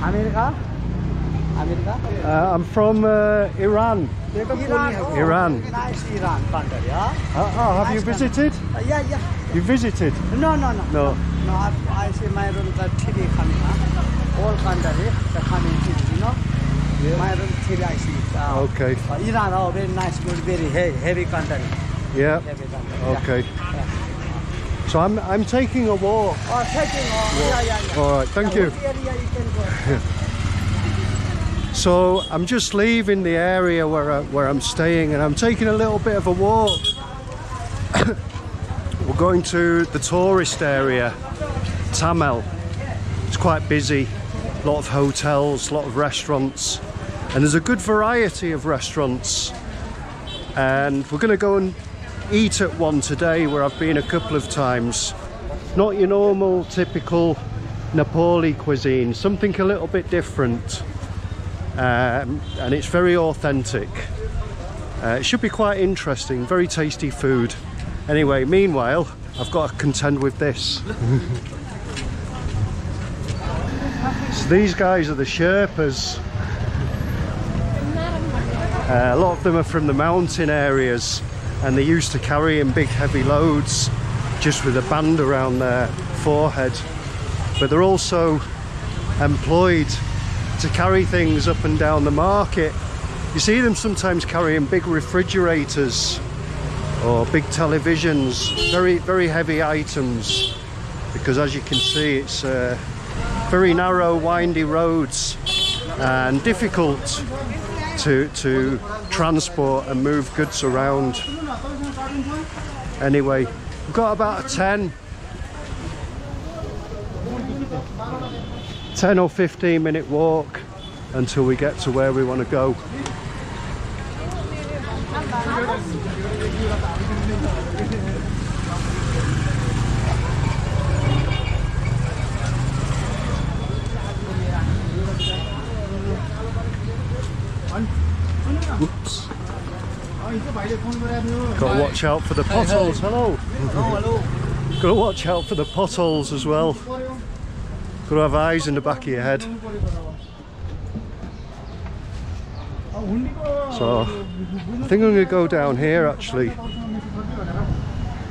America? America? I'm from Iran. Iran. Nice Iran country, yeah? Have you visited? Yeah. You visited? No. No. I see my room that TV coming, all country, the coming TV, you know? Yeah. My room TV I see. Okay. Iran, very nice, good, very heavy country. Yeah. Heavy country. Okay. Yeah. So I'm taking a walk. Oh, taking a walk. Yeah. All right, thank you. Which area you can go? So I'm just leaving the area where I'm staying, and I'm taking a little bit of a walk. We're going to the tourist area, Tamil. It's quite busy, a lot of hotels, a lot of restaurants, and there's a good variety of restaurants. And we're going to go and eat at one today where I've been a couple of times. Not your normal, typical Nepali cuisine, something a little bit different. And it's very authentic. It should be quite interesting, very tasty food. Anyway, meanwhile, I've got to contend with this. So these guys are the Sherpas. A lot of them are from the mountain areas, and they're used to carrying big heavy loads just with a band around their forehead. But they're also employed to carry things up and down the market. You see them sometimes carrying big refrigerators or big televisions, very heavy items, because as you can see it's very narrow, windy roads and difficult to transport and move goods around. Anyway, we've got about a 10 or 15 minute walk until we get to where we want to go. Oops. Got to watch out for the potholes. Hello. Hello. Got to watch out for the potholes as well. Got to have eyes in the back of your head. So I think I'm going to go down here actually,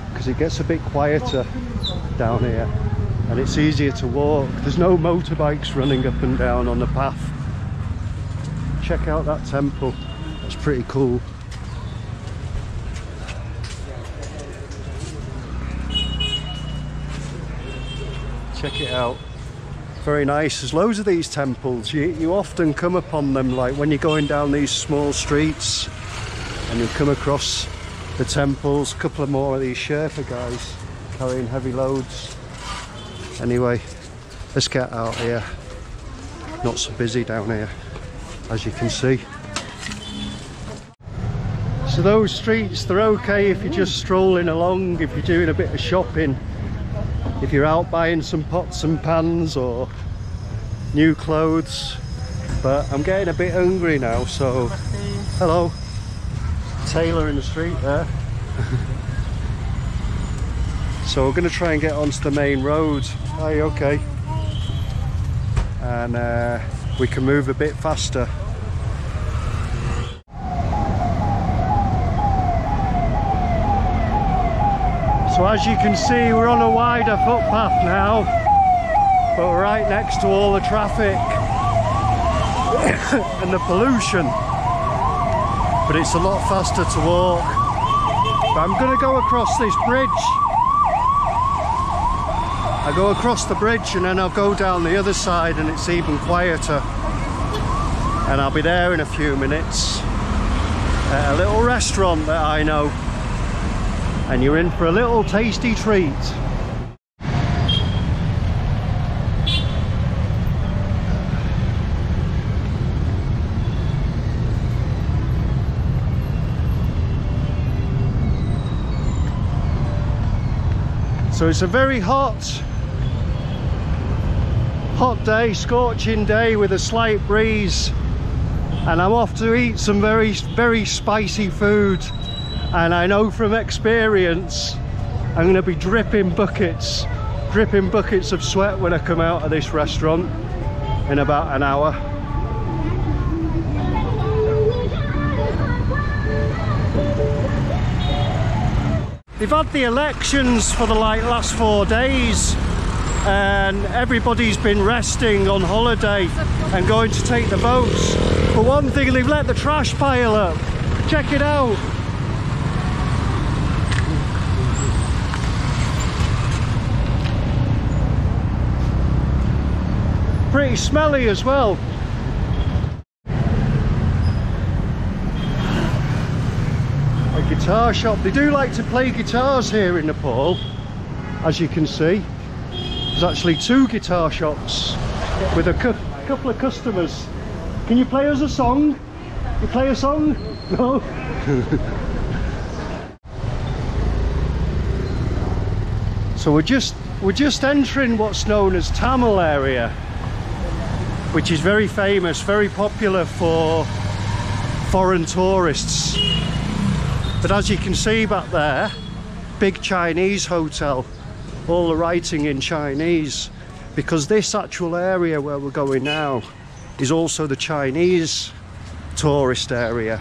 because it gets a bit quieter down here and it's easier to walk. There's no motorbikes running up and down on the path. Check out that temple, that's pretty cool. Check it out. Very nice. There's loads of these temples. You often come upon them, like when you're going down these small streets and you come across the temples. A couple of more of these Sherpa guys carrying heavy loads. Anyway, let's get out here. Not so busy down here, as you can see. So those streets, they're okay if you're just strolling along, if you're doing a bit of shopping, if you're out buying some pots and pans or new clothes. But I'm getting a bit hungry now, so hello, tailor in the street there. So we're going to try and get onto the main road. Are you okay? And we can move a bit faster. So as you can see, we're on a wider footpath now, but we're right next to all the traffic and the pollution. But it's a lot faster to walk. But I'm going to go across this bridge. I go across the bridge and then I'll go down the other side and it's even quieter. And I'll be there in a few minutes at a little restaurant that I know. And you're in for a little tasty treat. So it's a very hot day, scorching day with a slight breeze, and I'm off to eat some very spicy food. And I know from experience I'm going to be dripping buckets of sweat when I come out of this restaurant. in about an hour. They've had the elections for the last 4 days, and everybody's been resting on holiday and going to take the votes. For one thing, they've let the trash pile up. Check it out. Pretty smelly as well. A guitar shop. They do like to play guitars here in Nepal, as you can see. There's actually 2 guitar shops with a couple of customers. Can you play us a song? You play a song? No? So we're just entering what's known as Tamil area, which is very famous, very popular for foreign tourists. But as you can see back there, big Chinese hotel, all the writing in Chinese, because this actual area where we're going now is also the Chinese tourist area.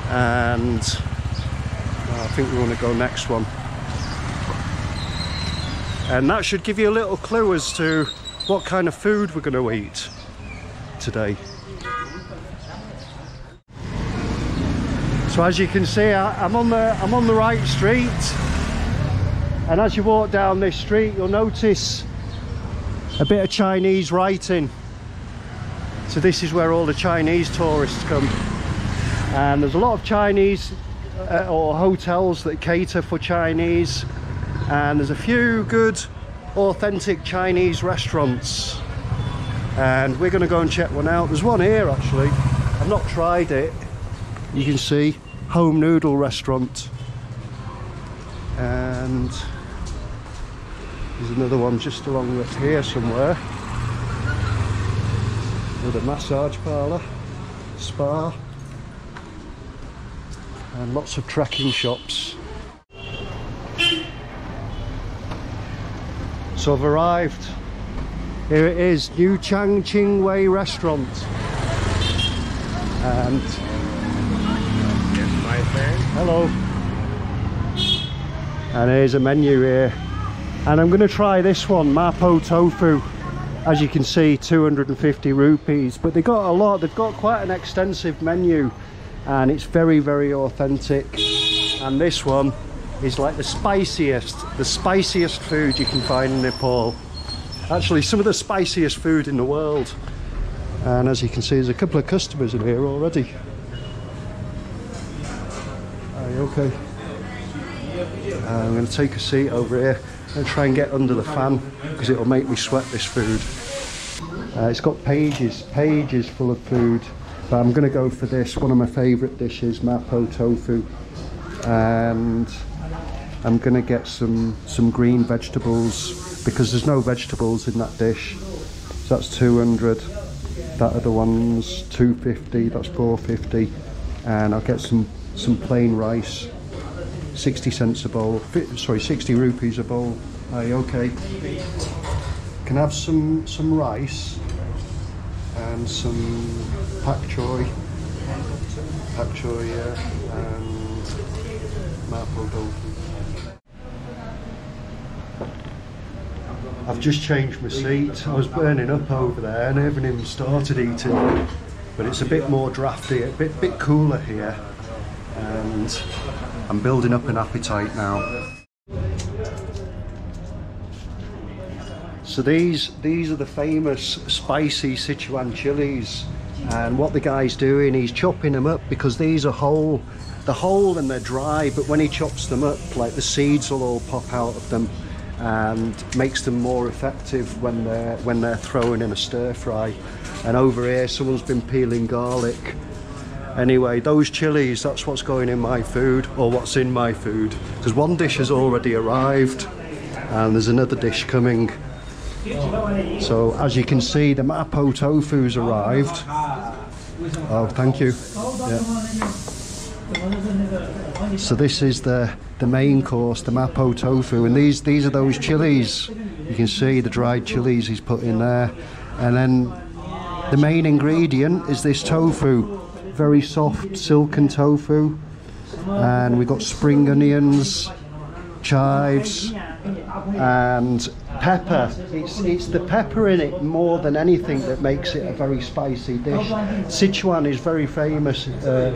And I think we want to go next one. And that should give you a little clue as to what kind of food we're going to eat today. So as you can see, I'm on the right street, and as you walk down this street, you'll notice a bit of Chinese writing. So this is where all the Chinese tourists come, and there's a lot of Chinese or hotels that cater for Chinese, and there's a few good authentic Chinese restaurants, and we're going to go and check one out. There's one here actually. I've not tried it. You can see home noodle restaurant, and there's another one just along here somewhere with a massage parlour, spa, and lots of trekking shops. So I've arrived. Here it is, New Chang Ching Wei restaurant, and hello. And here's a menu here, and I'm going to try this one, Mapo Tofu. As you can see, 250 rupees, but they've got quite an extensive menu, and it's very, very authentic. And this one is like the spiciest food you can find in Nepal. Actually, some of the spiciest food in the world. And as you can see, there's a couple of customers in here already. Okay, I'm going to take a seat over here and try and get under the fan because it'll make me sweat this food. It's got pages full of food, but I'm going to go for this, one of my favourite dishes, Mapo Tofu, and I'm going to get some green vegetables because there's no vegetables in that dish. So that's 200, that other one's 250, that's 450, and I'll get some plain rice, 60 cents a bowl, sorry, 60 rupees a bowl. Aye, okay. Can I have some rice and some pak choy, yeah, and Mapo Tofu. I've just changed my seat. I was burning up over there and I haven't even started eating, but it's a bit more drafty, a bit cooler here, and I'm building up an appetite now. So these are the famous spicy Sichuan chilies, and what the guy's doing, he's chopping them up because these are whole and they're dry, but when he chops them up, like the seeds will all pop out of them and makes them more effective when they're thrown in a stir fry. And over here someone's been peeling garlic. Anyway, those chilies, that's what's going in my food, or what's in my food, because one dish has already arrived and there's another dish coming. So as you can see, the Mapo Tofu's arrived. Oh, thank you. Yeah. So this is the main course, the Mapo Tofu, and these are those chilies You can see the dried chilies he's put in there. And then the main ingredient is this tofu. Very soft, silken tofu. And we've got spring onions, chives, and pepper. It's the pepper in it more than anything that makes it a very spicy dish. Sichuan is very famous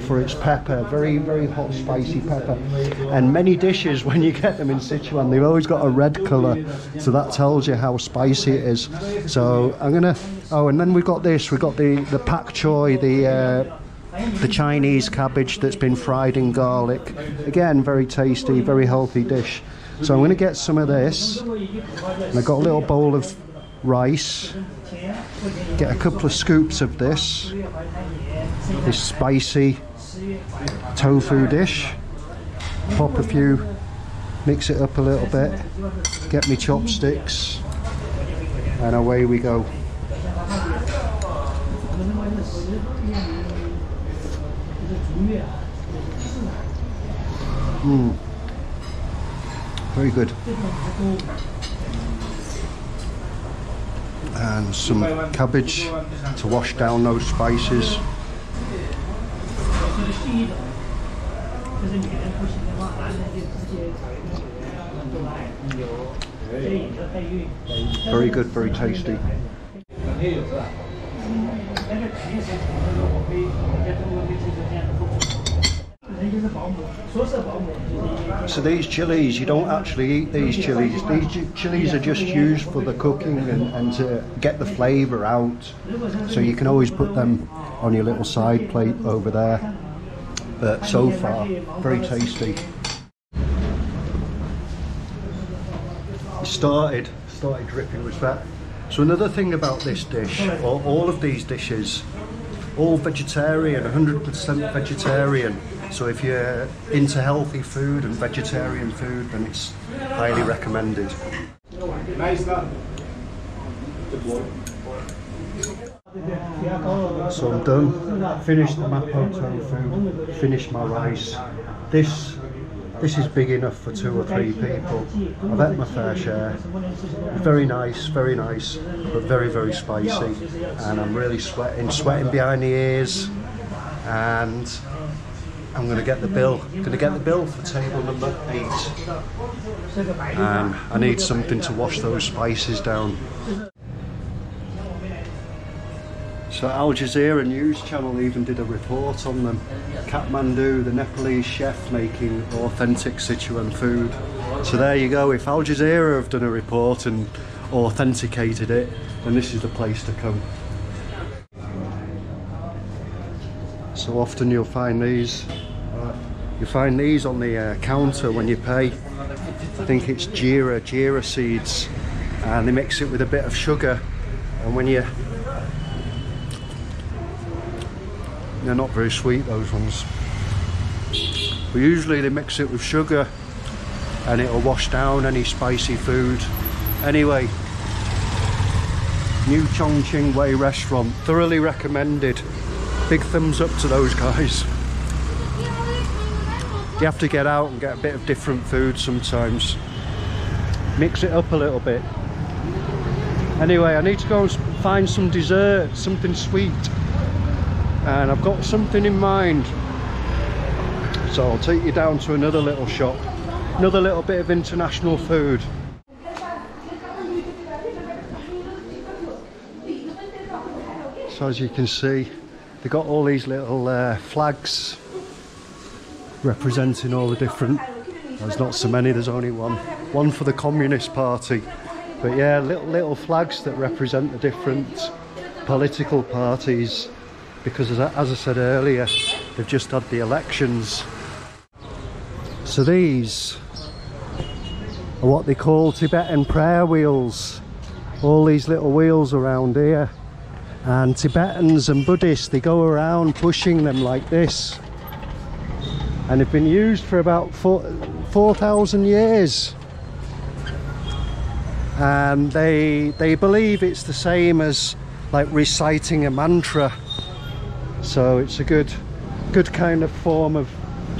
for its pepper, very, very hot, spicy pepper. And many dishes, when you get them in Sichuan, they've always got a red colour, so that tells you how spicy it is. So I'm gonna. Oh, and then we've got this. We've got the pak choi, the Chinese cabbage that's been fried in garlic. Again, very tasty, very healthy dish. So I'm going to get some of this. And I've got a little bowl of rice. Get a couple of scoops of this spicy tofu dish. Pop a few, mix it up a little bit. Get me chopsticks. And away we go. Very good. And some cabbage to wash down those spices. Very good, very tasty. So these chilies, you don't actually eat these chilies. These chilies are just used for the cooking and to get the flavour out. So you can always put them on your little side plate over there. But so far, very tasty. It started dripping with fat. So another thing about this dish, or all of these dishes, all vegetarian, 100% vegetarian. So if you're into healthy food and vegetarian food, then it's highly recommended. So I'm done. Finished the Mapo Tofu, finished my rice. This is big enough for 2 or 3 people. I've had my fair share. Very nice, but very, very spicy. And I'm really sweating behind the ears. And I'm going to get the bill. For table number 8. And I need something to wash those spices down. So Al Jazeera news channel even did a report on them. Kathmandu, the Nepalese chef making authentic Sichuan food. So there you go. If Al Jazeera have done a report and authenticated it, then this is the place to come. So often you'll find these. You find these on the counter when you pay. I think it's jeera seeds, and they mix it with a bit of sugar. And when they're not very sweet, those ones. But usually they mix it with sugar, and it'll wash down any spicy food. Anyway, new Chongqing Wei restaurant, thoroughly recommended. Big thumbs up to those guys. You have to get out and get a bit of different food sometimes. Mix it up a little bit. Anyway, I need to go and find some dessert, something sweet. And I've got something in mind. So I'll take you down to another little shop. Another little bit of international food. So as you can see, they've got all these little flags representing all the different, there's not so many, there's only one for the Communist Party, but yeah, little flags that represent the different political parties, because as I said earlier, they've just had the elections. So these are what they call Tibetan prayer wheels, all these little wheels around here, and Tibetans and Buddhists, they go around pushing them like this. And they've been used for about 4,000 years. And they believe it's the same as like reciting a mantra. So it's a good kind of form of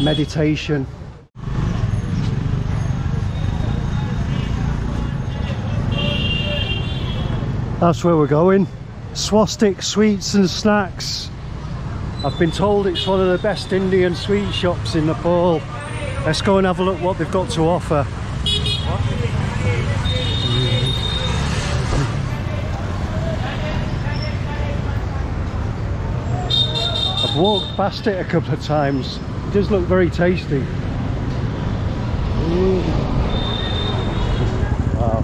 meditation. That's where we're going. Swastik Sweets and Snacks. I've been told it's one of the best Indian sweet shops in Nepal. Let's go and have a look what they've got to offer. I've walked past it a couple of times. It does look very tasty. Wow.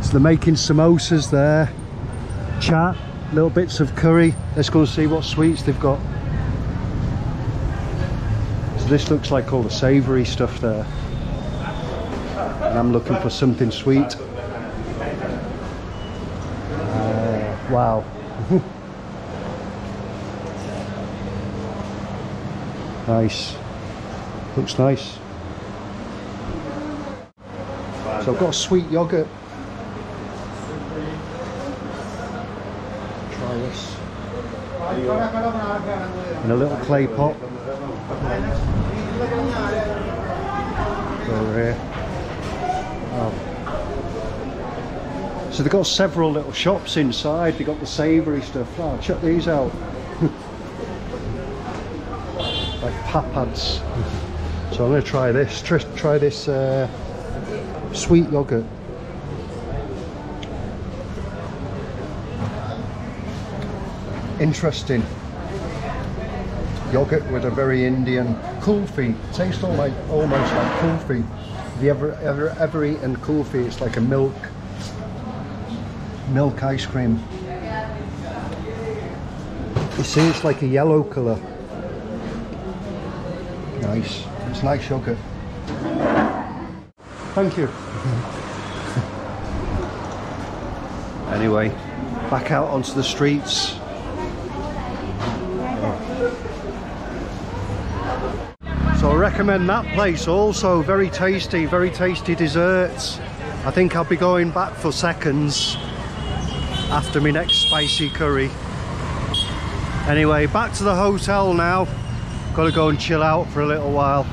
So they're making samosas there. Chat, little bits of curry. Let's go and see what sweets they've got. So this looks like all the savoury stuff there. And I'm looking for something sweet. Wow. Nice. Looks nice. So I've got a sweet yogurt. Try this. In a little clay pot. Go over here. Oh. So they've got several little shops inside. They've got the savoury stuff. Oh, check these out. Like papads. So I'm going to try this. Try this sweet yogurt. Interesting. Yogurt with a very Indian kulfi. Tastes almost like kulfi. Have you ever eaten kulfi? It's like a milk ice cream. You see, it's like a yellow colour. Nice. It's nice yogurt. Thank you. Anyway, back out onto the streets. So I recommend that place also. Very tasty desserts. I think I'll be going back for seconds after my next spicy curry. Anyway, back to the hotel now. Got to go and chill out for a little while.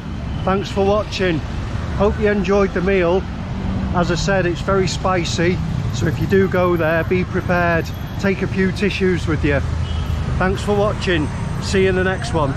Thanks for watching. Hope you enjoyed the meal. As I said, it's very spicy, so if you do go there, be prepared. Take a few tissues with you. Thanks for watching. See you in the next one.